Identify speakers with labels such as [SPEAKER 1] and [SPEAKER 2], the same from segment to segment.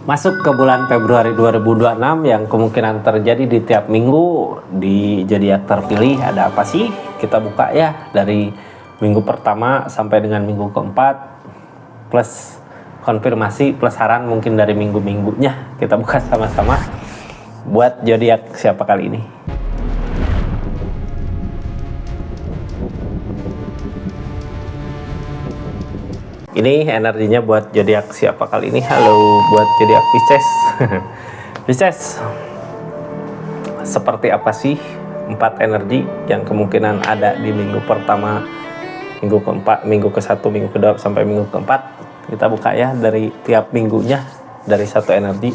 [SPEAKER 1] Masuk ke bulan Februari 2026 yang kemungkinan terjadi di tiap minggu di zodiak terpilih ada apa sih? Kita buka ya dari minggu pertama sampai dengan minggu keempat plus konfirmasi plus saran mungkin dari minggu-minggunya. Kita buka sama-sama buat zodiak siapa kali ini. Ini energinya buat zodiak siapa kali ini? Halo buat zodiak Pisces. Pisces, seperti apa sih 4 energi yang kemungkinan ada di minggu pertama, minggu keempat, minggu ke-1, minggu kedua sampai minggu keempat? Kita buka ya dari tiap minggunya dari satu energi.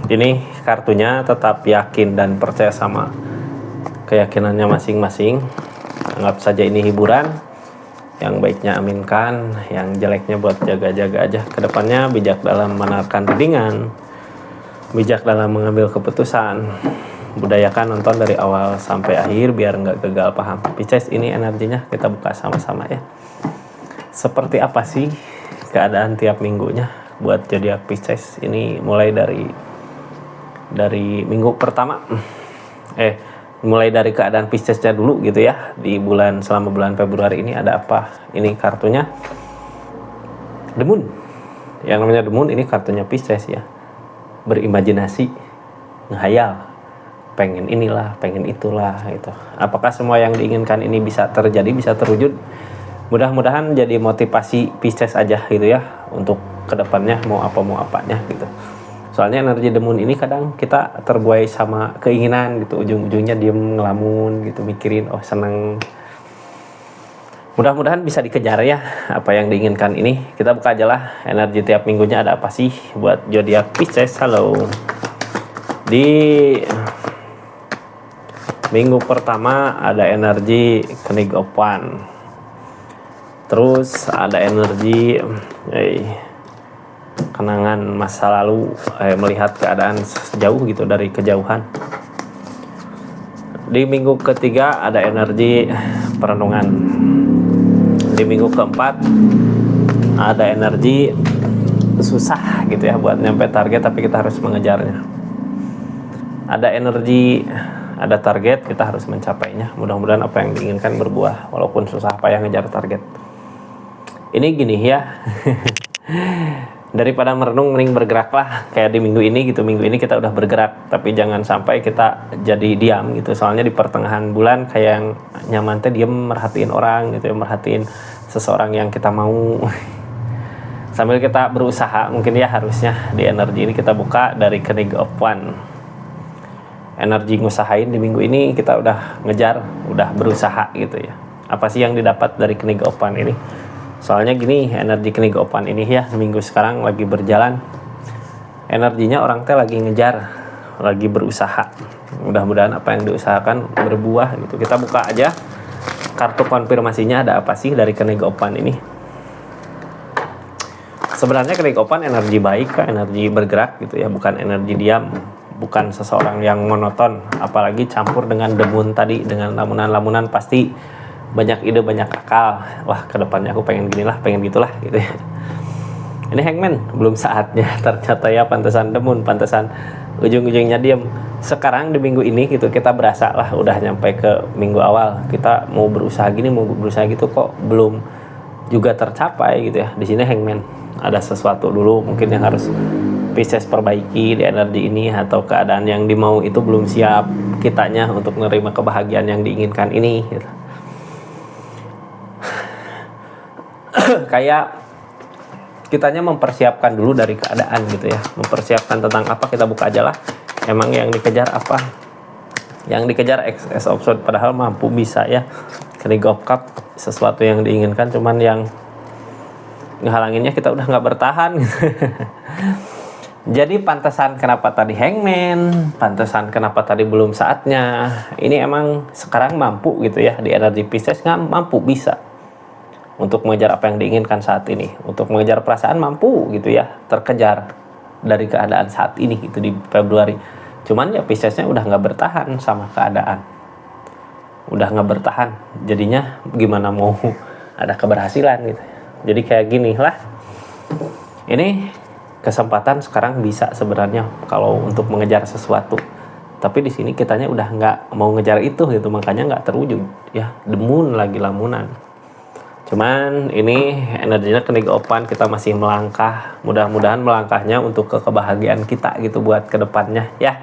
[SPEAKER 1] Ini kartunya tetap yakin dan percaya sama keyakinannya masing-masing. Anggap saja ini hiburan. Yang baiknya aminkan, yang jeleknya buat jaga-jaga aja. Kedepannya bijak dalam menawarkan readingan, bijak dalam mengambil keputusan. Budayakan nonton dari awal sampai akhir biar nggak gagal paham. Pisces, ini energinya kita buka sama-sama ya. Seperti apa sih keadaan tiap minggunya buat zodiak Pisces? Ini mulai dari minggu pertama. Mulai dari keadaan Piscesnya dulu gitu ya. Di selama bulan Februari ini ada apa? Ini kartunya The Moon. Yang namanya The Moon ini kartunya Pisces ya. Berimajinasi, ngehayal, pengen inilah, pengen itulah gitu. Apakah semua yang diinginkan ini bisa terjadi, bisa terwujud? Mudah-mudahan jadi motivasi Pisces aja gitu ya untuk kedepannya mau apanya gitu. Soalnya energi The Moon ini kadang kita terbuai sama keinginan gitu, ujung-ujungnya diem ngelamun gitu, mikirin seneng. Mudah-mudahan bisa dikejar ya apa yang diinginkan ini. Kita buka aja lah energi tiap minggunya ada apa sih buat zodiak Pisces. Halo. Di minggu pertama ada energi King of Wands. Terus ada energi kenangan masa lalu, melihat keadaan jauh gitu dari kejauhan. Di minggu ketiga ada energi perenungan. Di minggu keempat ada energi susah gitu ya buat nyampe target tapi kita harus mengejarnya. Ada energi, ada target, kita harus mencapainya. Mudah-mudahan apa yang diinginkan berbuah walaupun susah payah ngejar target. Ini gini ya. Daripada merenung mending bergeraklah kayak di minggu ini gitu. Minggu ini kita udah bergerak tapi jangan sampai kita jadi diam gitu. Soalnya di pertengahan bulan kayak yang nyaman teh diam merhatiin orang gitu ya, merhatiin seseorang yang kita mau. Sambil kita berusaha mungkin ya harusnya di energi ini kita buka dari King of Wands. Energi ngusahain di minggu ini kita udah ngejar, udah berusaha gitu ya. Apa sih yang didapat dari King of Wands ini? Soalnya gini, energi King of Wands ini ya minggu sekarang lagi berjalan. Energinya orang teh lagi ngejar, lagi berusaha. Mudah-mudahan apa yang diusahakan berbuah gitu. Kita buka aja kartu konfirmasinya ada apa sih dari King of Wands ini. Sebenarnya King of Wands energi baik, energi bergerak gitu ya, bukan energi diam, bukan seseorang yang monoton. Apalagi campur dengan The Moon tadi, dengan lamunan-lamunan pasti banyak ide, banyak akal. Wah, kedepannya aku pengen ginilah, pengen gitulah gitu ya. Ini Hangman, belum saatnya ternyata ya, pantesan The Moon, pantesan ujung-ujungnya diam. Sekarang di minggu ini gitu kita berasa lah udah nyampe ke minggu awal. Kita mau berusaha gini, mau berusaha gitu kok belum juga tercapai gitu ya. Di sini Hangman ada sesuatu dulu mungkin yang harus Pisces perbaiki di energi ini, atau keadaan yang dimau itu belum siap kitanya untuk menerima kebahagiaan yang diinginkan ini gitu. Kayak kitanya mempersiapkan dulu dari keadaan gitu ya, mempersiapkan tentang apa, kita buka aja lah. Emang yang dikejar apa? Yang dikejar X of Swords, padahal mampu bisa ya. King of Cups, sesuatu yang diinginkan, cuman yang ngehalanginnya kita udah nggak bertahan gitu. Jadi pantesan kenapa tadi Hangman, pantesan kenapa tadi belum saatnya. Ini emang sekarang mampu gitu ya, di energi Pisces nggak mampu, bisa untuk mengejar apa yang diinginkan saat ini, untuk mengejar perasaan mampu gitu ya, terkejar dari keadaan saat ini gitu di Februari. Cuman ya Piscesnya udah nggak bertahan sama keadaan, udah nggak bertahan, jadinya gimana mau ada keberhasilan gitu. Jadi kayak gini lah. Ini kesempatan sekarang bisa sebenarnya kalau untuk mengejar sesuatu, tapi di sini kitanya udah nggak mau ngejar itu gitu, makanya nggak terwujud ya, demun lagi lamunan. Cuman ini energinya kenig opan, kita masih melangkah, mudah-mudahan melangkahnya untuk kebahagiaan kita gitu buat kedepannya ya.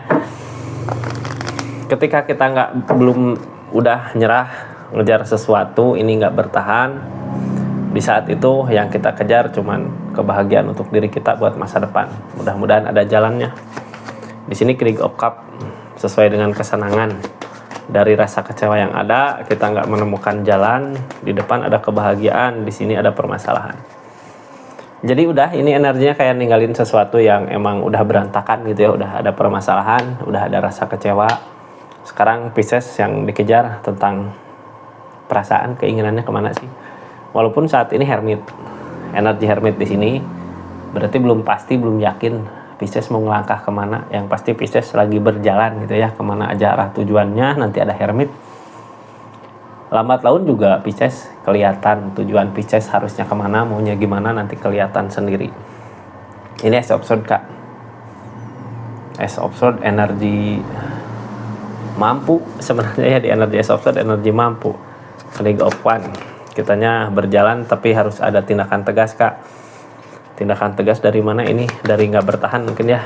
[SPEAKER 1] Ketika kita belum udah nyerah ngejar sesuatu, ini nggak bertahan, di saat itu yang kita kejar cuman kebahagiaan untuk diri kita buat masa depan. Mudah-mudahan ada jalannya. Di sini King of Cup sesuai dengan kesenangan. Dari rasa kecewa yang ada, kita nggak menemukan jalan. Di depan ada kebahagiaan, di sini ada permasalahan. Jadi udah, ini energinya kayak ninggalin sesuatu yang emang udah berantakan gitu ya, udah ada permasalahan, udah ada rasa kecewa. Sekarang Pisces yang dikejar tentang perasaan, keinginannya kemana sih? Walaupun saat ini Hermit, energi Hermit di sini berarti belum pasti, belum yakin Pisces mau ngelangkah kemana. Yang pasti Pisces lagi berjalan gitu ya, kemana aja arah tujuannya. Nanti ada Hermit. Lambat laun juga Pisces kelihatan tujuan Pisces harusnya kemana, maunya gimana, nanti kelihatan sendiri. Ini Ace of Swords Kak. Ace of Swords energi mampu sebenarnya ya, di energi Ace of Swords energi mampu. King of Wands, kitanya berjalan tapi harus ada tindakan tegas Kak. Tindakan tegas dari mana ini? Dari nggak bertahan mungkin ya.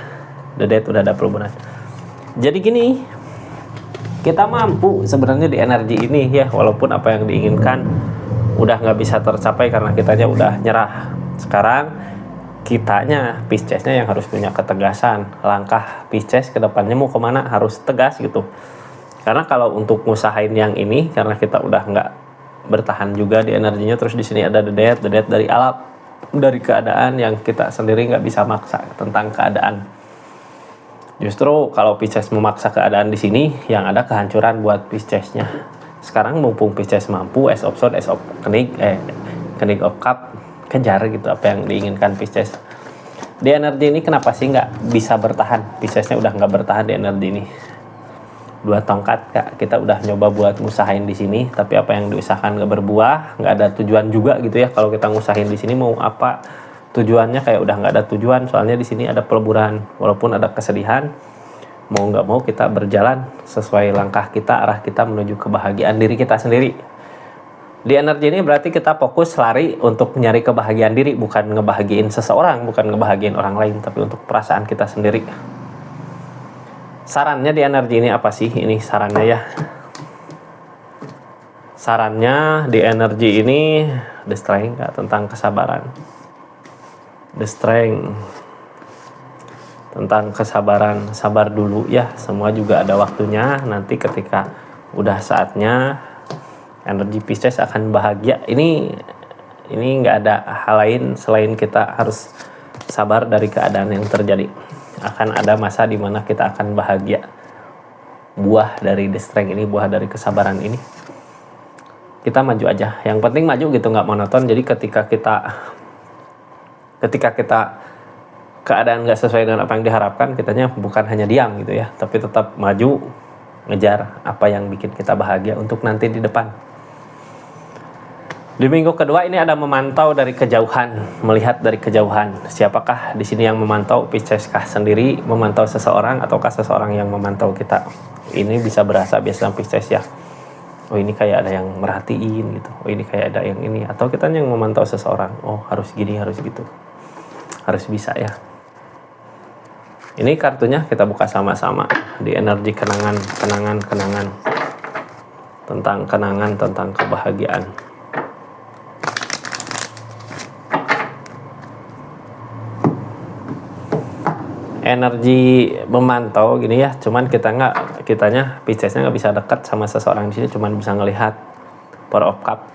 [SPEAKER 1] The Death udah ada perubahan. Jadi gini, kita mampu sebenarnya di energi ini ya, walaupun apa yang diinginkan udah nggak bisa tercapai karena kitanya udah nyerah. Sekarang kitanya, Piscesnya yang harus punya ketegasan. Langkah Pisces ke depannya mau kemana harus tegas gitu. Karena kalau untuk ngusahain yang ini, karena kita udah nggak bertahan juga di energinya, terus di sini ada The Death dari alam, dari keadaan yang kita sendiri nggak bisa maksa tentang keadaan. Justru kalau Pisces memaksa keadaan di sini, yang ada kehancuran buat Piscesnya. Sekarang mumpung Pisces mampu, Ace of Swords, Ace of King of Cup, kejar gitu apa yang diinginkan Pisces. Di energi ini kenapa sih nggak bisa bertahan? Piscesnya udah nggak bertahan di energi ini. 2 tongkat Kak, kita udah nyoba buat ngusahain di sini, tapi apa yang diusahakan nggak berbuah, nggak ada tujuan juga gitu ya. Kalau kita ngusahain di sini mau apa tujuannya, kayak udah nggak ada tujuan. Soalnya di sini ada peleburan, walaupun ada kesedihan, mau nggak mau kita berjalan sesuai langkah kita, arah kita menuju kebahagiaan diri kita sendiri. Di energi ini berarti kita fokus lari untuk nyari kebahagiaan diri, bukan ngebahagiain seseorang, bukan ngebahagiain orang lain, tapi untuk perasaan kita sendiri. Sarannya di energi ini apa sih? Ini sarannya ya. Sarannya di energi ini The Strength Kak, tentang kesabaran. The Strength tentang kesabaran, sabar dulu ya. Semua juga ada waktunya. Nanti ketika udah saatnya, energi Pisces akan bahagia. Ini nggak ada hal lain selain kita harus sabar dari keadaan yang terjadi. Akan ada masa di mana kita akan bahagia. Buah dari The Strength ini, buah dari kesabaran ini. Kita maju aja. Yang penting maju gitu, nggak monoton. Jadi ketika kita keadaan nggak sesuai dengan apa yang diharapkan, kitanya bukan hanya diam gitu ya, tapi tetap maju, ngejar apa yang bikin kita bahagia untuk nanti di depan. Di minggu kedua ini ada memantau dari kejauhan, melihat dari kejauhan. Siapakah di sini yang memantau? Pisces kah sendiri memantau seseorang, ataukah seseorang yang memantau kita? Ini bisa berasa biasa Pisces ya. Oh ini kayak ada yang merhatiin gitu. Oh ini kayak ada yang ini. Atau kita yang memantau seseorang. Oh harus gini, harus gitu. Harus bisa ya. Ini kartunya kita buka sama-sama. Di energi kenangan. Tentang kenangan, tentang kebahagiaan. Energi memantau gini ya, cuman kitanya Piscesnya nggak bisa dekat sama seseorang di sini, cuman bisa ngelihat Four of Cup.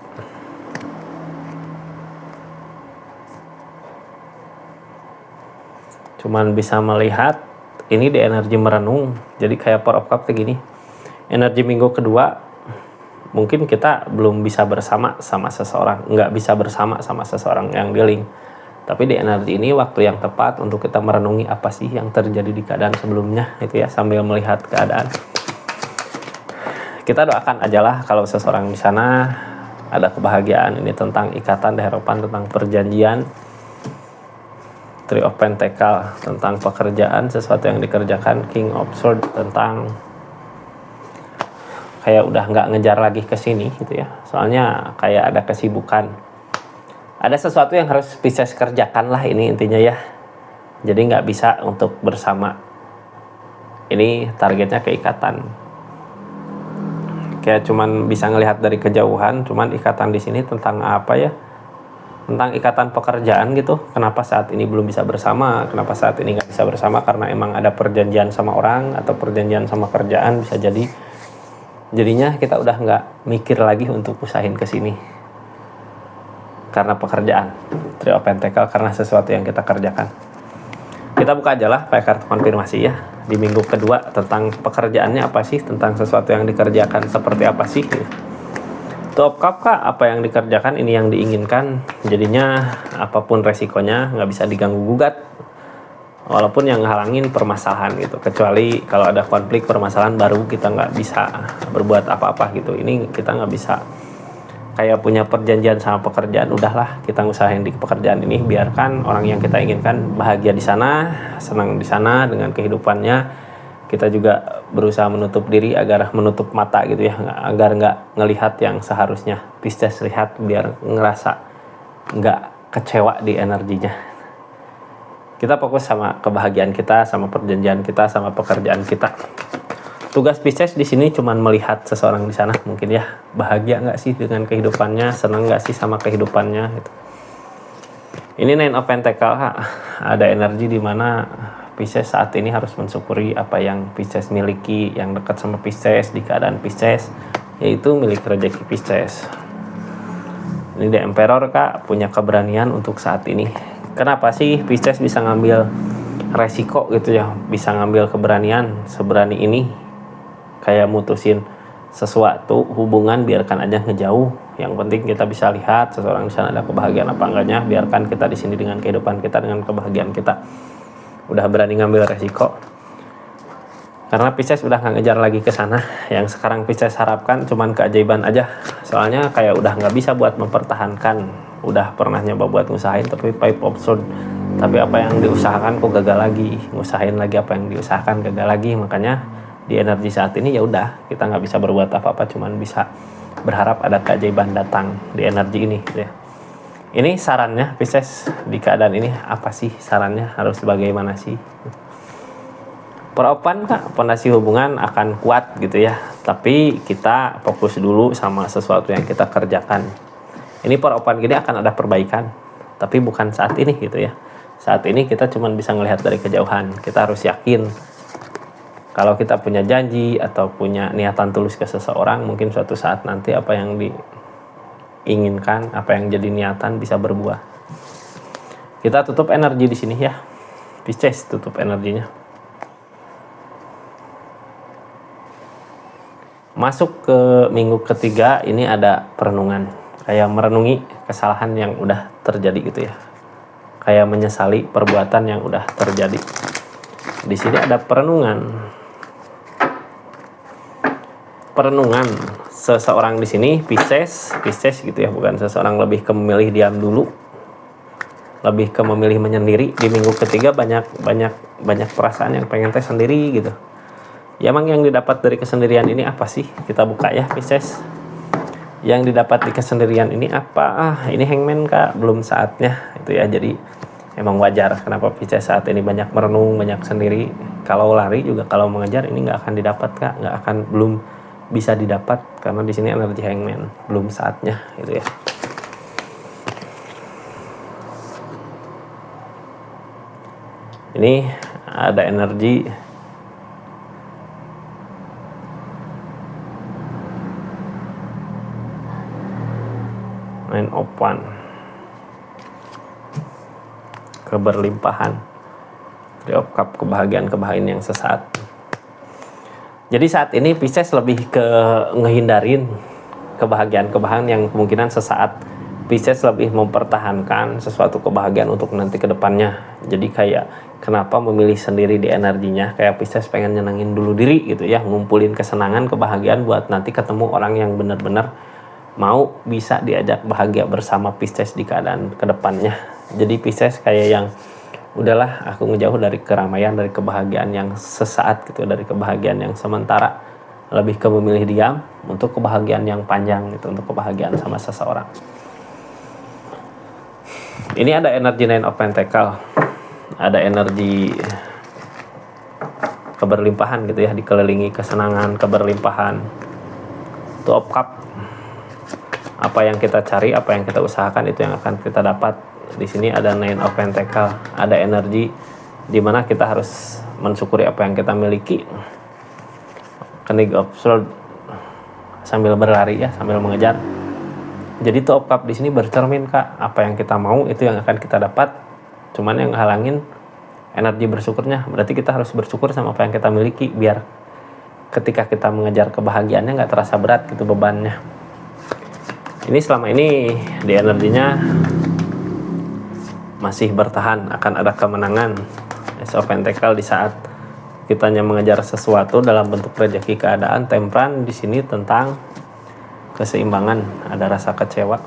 [SPEAKER 1] Cuman bisa melihat, ini di energi merenung, jadi kayak Four of Cup kayak gini. Energi minggu kedua, mungkin kita belum bisa bersama sama seseorang, nggak bisa bersama sama seseorang yang dealing. Tapi di energi ini waktu yang tepat untuk kita merenungi apa sih yang terjadi di keadaan sebelumnya itu ya, sambil melihat keadaan. Kita doakan ajalah kalau seseorang di sana ada kebahagiaan. Ini tentang ikatan, harapan, tentang perjanjian. Three of Pentacle tentang pekerjaan, sesuatu yang dikerjakan. King of Swords tentang kayak udah nggak ngejar lagi ke sini gitu ya, soalnya kayak ada kesibukan, ada sesuatu yang harus Pisces kerjakan lah, ini intinya ya. Jadi nggak bisa untuk bersama, ini targetnya keikatan, kayak cuman bisa ngelihat dari kejauhan. Cuman ikatan di sini tentang apa ya, tentang ikatan pekerjaan gitu. Kenapa saat ini belum bisa bersama, kenapa saat ini nggak bisa bersama, karena emang ada perjanjian sama orang atau perjanjian sama kerjaan, bisa jadi. Jadinya kita udah nggak mikir lagi untuk usahain ke sini karena pekerjaan. Three of Pentacle karena sesuatu yang kita kerjakan. Kita buka aja lah pakai kartu konfirmasi ya, di minggu kedua tentang pekerjaannya apa sih, tentang sesuatu yang dikerjakan seperti apa sih. Two of Cups, Kak, apa yang dikerjakan ini yang diinginkan, jadinya apapun resikonya nggak bisa diganggu gugat, walaupun yang halangin permasalahan gitu. Kecuali kalau ada konflik permasalahan baru kita nggak bisa berbuat apa-apa gitu. Ini kita nggak bisa kayak punya perjanjian sama pekerjaan, udahlah kita ngusahain di pekerjaan ini, biarkan orang yang kita inginkan bahagia di sana, senang di sana dengan kehidupannya. Kita juga berusaha menutup diri agar menutup mata gitu ya, agar nggak ngelihat yang seharusnya Pisces lihat, biar ngerasa nggak kecewa di energinya. Kita fokus sama kebahagiaan kita, sama perjanjian kita, sama pekerjaan kita. Tugas Pisces di sini cuman melihat seseorang di sana, mungkin ya, bahagia nggak sih dengan kehidupannya, senang nggak sih sama kehidupannya gitu. Ini Nine of Pentacle, ada energi di mana Pisces saat ini harus mensyukuri apa yang Pisces miliki, yang dekat sama Pisces di keadaan Pisces, yaitu milik rezeki Pisces. Ini The Emperor, Kak, punya keberanian untuk saat ini. Kenapa sih Pisces bisa ngambil resiko gitu ya, bisa ngambil keberanian seberani ini, kayak mutusin sesuatu hubungan, biarkan aja ngejauh. Yang penting kita bisa lihat seseorang di sana ada kebahagiaan apa enggaknya, biarkan kita di sini dengan kehidupan kita, dengan kebahagiaan kita. Udah berani ngambil resiko. Karena Pisces udah nggak ngejar lagi ke sana. Yang sekarang Pisces harapkan cuman keajaiban aja. Soalnya kayak udah nggak bisa buat mempertahankan. Udah pernah nyoba buat ngusahain tapi Five of Swords. Tapi apa yang diusahakan kok gagal lagi. Ngusahain lagi apa yang diusahakan gagal lagi. Makanya di energi saat ini ya udah kita nggak bisa berbuat apa-apa. Cuman bisa berharap ada keajaiban datang di energi ini. Ya. Ini sarannya Pisces di keadaan ini apa sih sarannya, harus bagaimana sih? Peropan, Kak, fondasi hubungan akan kuat gitu ya, tapi kita fokus dulu sama sesuatu yang kita kerjakan. Ini peropan gini akan ada perbaikan, tapi bukan saat ini gitu ya. Saat ini kita cuma bisa ngelihat dari kejauhan. Kita harus yakin kalau kita punya janji atau punya niatan tulus ke seseorang, mungkin suatu saat nanti apa yang diinginkan, apa yang jadi niatan bisa berbuah. Kita tutup energi di sini ya, Pisces, tutup energinya. Masuk ke minggu ketiga, ini ada perenungan, kayak merenungi kesalahan yang udah terjadi gitu ya, kayak menyesali perbuatan yang udah terjadi. Di sini ada perenungan seseorang di sini Pisces gitu ya, bukan seseorang, lebih ke memilih diam dulu, lebih ke memilih menyendiri. Di minggu ketiga banyak perasaan yang pengen teh sendiri gitu. Ya, emang yang didapat dari kesendirian ini apa sih? Kita buka ya Pisces. Yang didapat di kesendirian ini apa? Ini Hangman, Kak, belum saatnya itu ya. Jadi emang wajar kenapa Pisces saat ini banyak merenung, banyak sendiri. Kalau lari juga, kalau mengejar ini nggak akan didapat, Kak, belum bisa didapat karena di sini energi Hangman, belum saatnya gitu ya. Ini ada energi Nine of Wands, keberlimpahan. Three of Cups, kebahagiaan yang sesaat. Jadi saat ini Pisces lebih ke ngehindarin kebahagiaan yang kemungkinan sesaat. Pisces lebih mempertahankan sesuatu kebahagiaan untuk nanti ke depannya. Jadi kayak kenapa memilih sendiri di energinya, kayak Pisces pengen nyenengin dulu diri gitu ya, ngumpulin kesenangan, kebahagiaan buat nanti ketemu orang yang benar-benar mau bisa diajak bahagia bersama Pisces di keadaan ke depannya. Jadi Pisces kayak yang udahlah aku ngejauh dari keramaian, dari kebahagiaan yang sesaat gitu, dari kebahagiaan yang sementara, lebih ke memilih diam untuk kebahagiaan yang panjang gitu, untuk kebahagiaan sama seseorang. Ini ada energi Nine of Pentacle, ada energi keberlimpahan gitu ya, dikelilingi kesenangan, keberlimpahan. Two of Cup, apa yang kita cari, apa yang kita usahakan itu yang akan kita dapat. Di sini ada Nine of Pentacle, ada energi dimana kita harus mensyukuri apa yang kita miliki. King of Swords, sambil berlari ya, sambil mengejar. Jadi Two of Cup di sini bercermin Kak, apa yang kita mau itu yang akan kita dapat. Cuman yang halangin energi bersyukurnya. Berarti kita harus bersyukur sama apa yang kita miliki, biar ketika kita mengejar kebahagiaannya nggak terasa berat gitu bebannya. Ini selama ini di energinya masih bertahan, akan ada kemenangan. Ace of Pentacle di saat kitanya mengejar sesuatu dalam bentuk rezeki, keadaan. Temperance di sini tentang keseimbangan, ada rasa kecewa.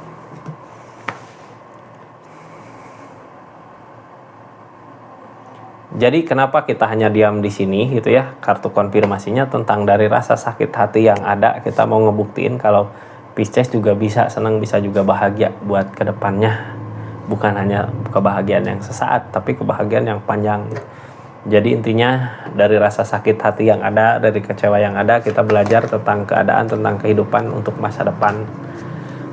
[SPEAKER 1] Jadi kenapa kita hanya diam di sini gitu ya? Kartu konfirmasinya tentang dari rasa sakit hati yang ada, kita mau ngebuktiin kalau Pisces juga bisa senang, bisa juga bahagia buat kedepannya. Bukan hanya kebahagiaan yang sesaat, tapi kebahagiaan yang panjang. Jadi intinya dari rasa sakit hati yang ada, dari kecewa yang ada, kita belajar tentang keadaan, tentang kehidupan untuk masa depan.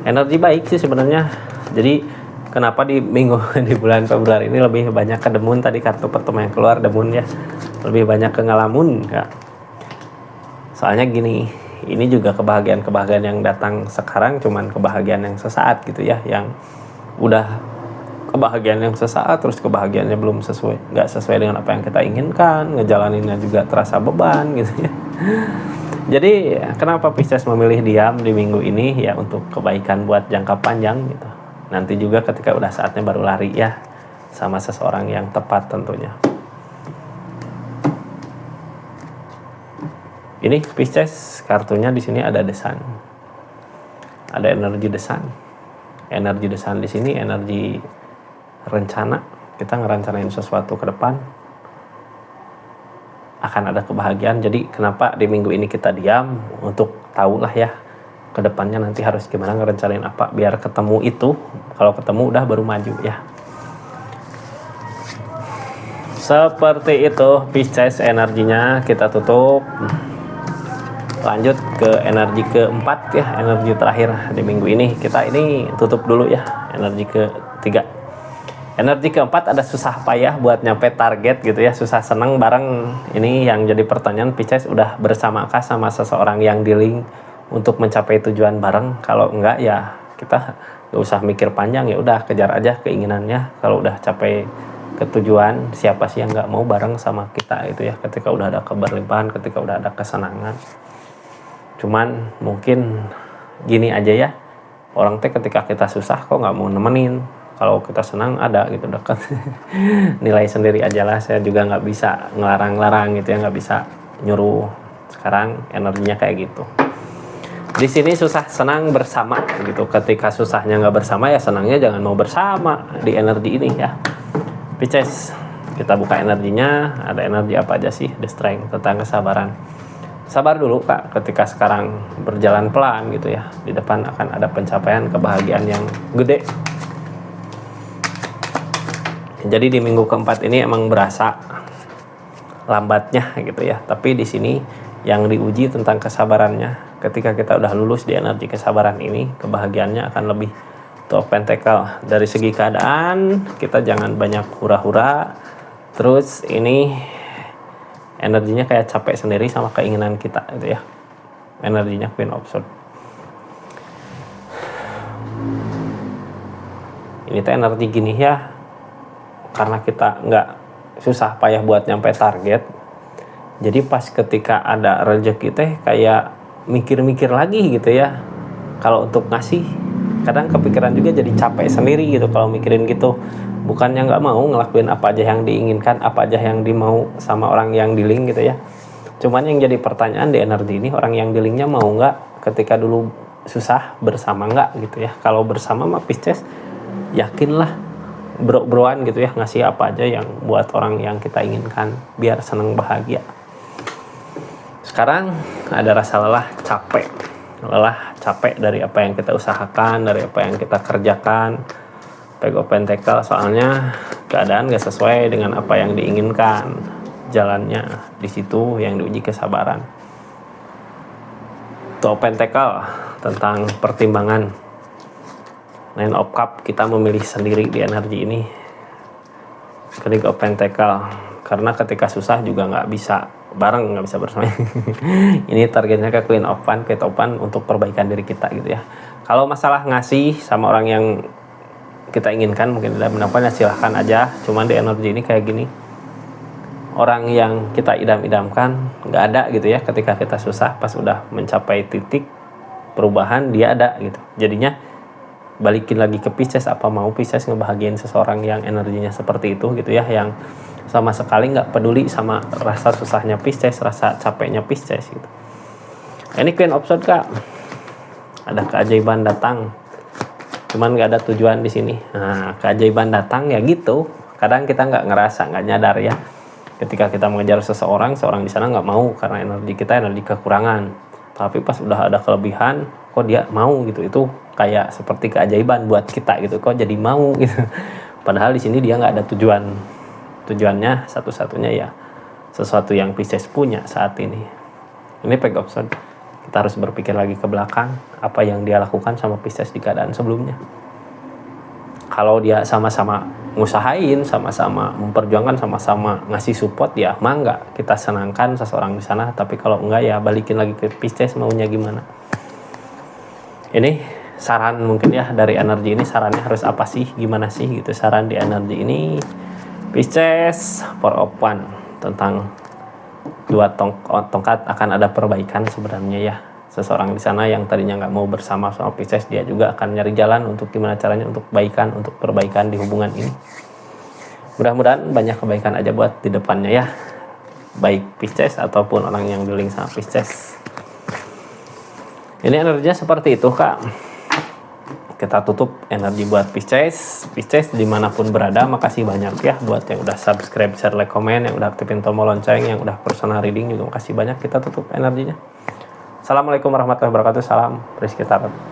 [SPEAKER 1] Energi baik sih sebenarnya. Jadi kenapa di di bulan Februari ini lebih banyak ke demun, tadi kartu pertama yang keluar demun ya. Lebih banyak ke ngalamun ya. Soalnya gini, ini juga kebahagiaan yang datang sekarang cuman kebahagiaan yang sesaat gitu ya, yang udah kebahagiaan yang sesaat, terus kebahagiaannya belum nggak sesuai dengan apa yang kita inginkan, ngejalaninnya juga terasa beban gitu ya. Jadi kenapa Pisces memilih diam di minggu ini ya, untuk kebaikan buat jangka panjang gitu. Nanti juga ketika udah saatnya baru lari ya, sama seseorang yang tepat tentunya. Ini Pisces, kartunya di sini ada The Sun, ada energi The Sun. Energi The Sun di sini energi rencana, kita ngerencanain sesuatu ke depan, akan ada kebahagiaan. Jadi kenapa di minggu ini kita diam, untuk tahulah ya ke depannya nanti harus gimana, ngerencanain apa biar ketemu itu. Kalau ketemu udah baru maju ya. Seperti itu Pisces energinya. Kita tutup, lanjut ke energi keempat ya, energi terakhir di minggu ini. Kita ini tutup dulu ya, energi ketiga. Energi keempat ada susah payah buat nyampe target gitu ya, susah senang bareng. Ini yang jadi pertanyaan, Pisces udah bersamakah sama seseorang yang dealing untuk mencapai tujuan bareng? Kalau enggak ya kita gak usah mikir panjang, ya udah kejar aja keinginannya. Kalau udah capai ke tujuan, siapa sih yang nggak mau bareng sama kita itu ya, ketika udah ada keberlimpahan, ketika udah ada kesenangan. Cuman mungkin gini aja ya, orang teh ketika kita susah kok nggak mau nemenin, kalau kita senang ada gitu dekat. Nilai sendiri aja lah, saya juga nggak bisa ngelarang-larang gitu ya, nggak bisa nyuruh. Sekarang energinya kayak gitu. Di sini susah senang bersama gitu. Ketika susahnya nggak bersama ya senangnya jangan mau bersama di energi ini ya. Pisces, kita buka energinya. Ada energi apa aja sih? The Strength, tentang kesabaran. Sabar dulu Kak, ketika sekarang berjalan pelan gitu ya, di depan akan ada pencapaian kebahagiaan yang gede. Jadi di minggu keempat ini emang berasa lambatnya gitu ya, tapi di sini yang diuji tentang kesabarannya. Ketika kita udah lulus di energi kesabaran ini, kebahagiaannya akan lebih. Two of Pentacle, dari segi keadaan kita jangan banyak hura-hura. Terus ini energinya kayak capek sendiri sama keinginan kita gitu ya. Energinya Queen of Swords. Ini tuh energi gini ya, karena kita nggak susah payah buat nyampe target, jadi pas ketika ada rezeki teh kayak mikir-mikir lagi gitu ya. Kalau untuk ngasih kadang kepikiran juga, jadi capek sendiri gitu kalau mikirin gitu. Bukannya nggak mau ngelakuin apa aja yang diinginkan, apa aja yang dimau sama orang yang dealing gitu ya. Cuman yang jadi pertanyaan di energi ini, orang yang dealingnya mau nggak ketika dulu susah, bersama nggak gitu ya. Kalau bersama mah Pisces yakinlah bro-broan gitu ya, ngasih apa aja yang buat orang yang kita inginkan biar seneng bahagia. Sekarang ada rasa lelah capek dari apa yang kita usahakan, dari apa yang kita kerjakan. Open tackle soalnya keadaan gak sesuai dengan apa yang diinginkan, jalannya di situ yang diuji kesabaran. Itu open tackle tentang pertimbangan. 9 of cup, kita memilih sendiri di energi ini. Klik open tackle karena ketika susah juga nggak bisa bareng, nggak bisa bersama. Ini targetnya ke Queen of Pan untuk perbaikan diri kita gitu ya. Kalau masalah ngasih sama orang yang kita inginkan mungkin tidak mendapatnya, silahkan aja. Cuman di energi ini kayak gini, orang yang kita idam-idamkan nggak ada gitu ya. Ketika kita susah, pas udah mencapai titik perubahan dia ada gitu. Jadinya balikin lagi ke Pisces, apa mau Pisces ngebahagiain seseorang yang energinya seperti itu gitu ya, yang sama sekali nggak peduli sama rasa susahnya Pisces, rasa capeknya Pisces gitu. Ini Queen of Swords Kak, ada keajaiban datang, cuman nggak ada tujuan di sini. Nah, keajaiban datang ya gitu. Kadang kita nggak ngerasa, nggak nyadar ya. Ketika kita mengejar seseorang di sana nggak mau karena energi kita energi kekurangan. Tapi pas udah ada kelebihan, kok dia mau gitu. Itu kayak seperti keajaiban buat kita gitu. Kok jadi mau gitu. Padahal di sini dia nggak ada tujuan. Tujuannya satu-satunya ya sesuatu yang Pisces punya saat ini. Ini Page of Swords. Kita harus berpikir lagi ke belakang apa yang dia lakukan sama Pisces di keadaan sebelumnya. Kalau dia sama-sama ngusahain, sama-sama memperjuangkan, sama-sama ngasih support, ya mangga kita senangkan seseorang di sana. Tapi kalau enggak ya balikin lagi ke Pisces maunya gimana. Ini saran mungkin ya dari energi ini, sarannya harus apa sih, gimana sih gitu saran di energi ini. Pisces, Four of Wands, tentang dua tongkat akan ada perbaikan sebenarnya ya. Seseorang di sana yang tadinya nggak mau bersama sama Pisces, dia juga akan nyari jalan untuk gimana caranya untuk perbaikan di hubungan ini. Mudah-mudahan banyak kebaikan aja buat di depannya ya, baik Pisces ataupun orang yang dealing sama Pisces. Ini energinya seperti itu Kak. Kita tutup energi buat Pisces dimanapun berada. Makasih banyak ya buat yang udah subscribe, share, like, komen, yang udah aktifin tombol lonceng, yang udah personal reading juga makasih banyak. Kita tutup energinya. Assalamualaikum warahmatullahi wabarakatuh. Salam Rizky Tarot.